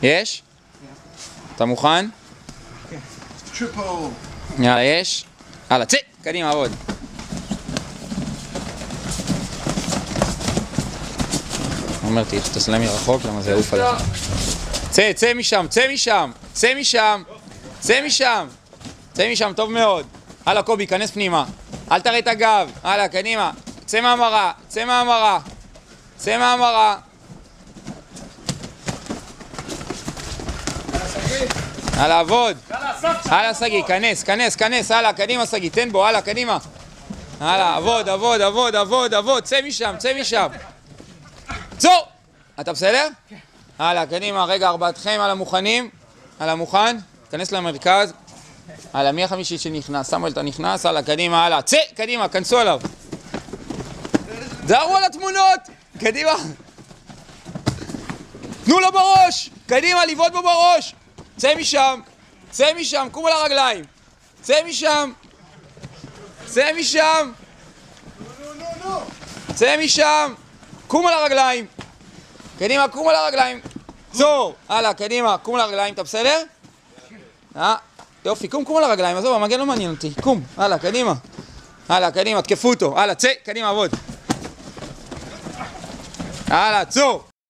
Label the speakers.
Speaker 1: יש? אתה מוכן?
Speaker 2: טריפל.
Speaker 1: יאללה, יש? הלאה, צא! קדימה, עבוד. אמרתי, שתסלם מרחוק, למה זה יעוף עליך. צא, צא משם, צא משם! צא משם! צא משם! צא משם, טוב מאוד. הלאה, קובי, כנס פנימה. אל תראה את הגב. הלאה, קדימה. צא מהמראה, צא מהמראה. צא מהמראה. הלאה, עבוד. הלאה, סגי, כנס, כנס, כנס. הלאה, קדימה, סגי, תן בו, הלאה, קדימה. הלאה, עבוד, עבוד, עבוד, עבוד, עבוד. צא משם, צא משם. צור! אתה בסדר? כן. הלאה, קדימה, רגע, ארבעתכם, הלאה, מוכנים? הלאה, מוכן? כנס למרכז. הלאה, מי החמישי שנכנס? סמואל, אתה נכנס? הלאה, קדימה, הלאה. צא! קדימה, כנסו עליו. דהרו על התמונות! קדימה. תנו לו בראש! קדימה, לבעוט בו בראש! צא משם! צא משם! קום על הרגליים! צא משם! צא משם! צא משם! קום על הרגליים! קדימה, קום על הרגליים! צור! הלאה, קדימה, קום על הרגליים, אתה בסדר? יופי, קום על הרגליים, עזוב, המגן לא מעניין אותי, קום, הלאה, קדימה. הלאה, קדימה, תקפו אותו, הלאה, צא, קדימה, עבוד. הלאה, צור!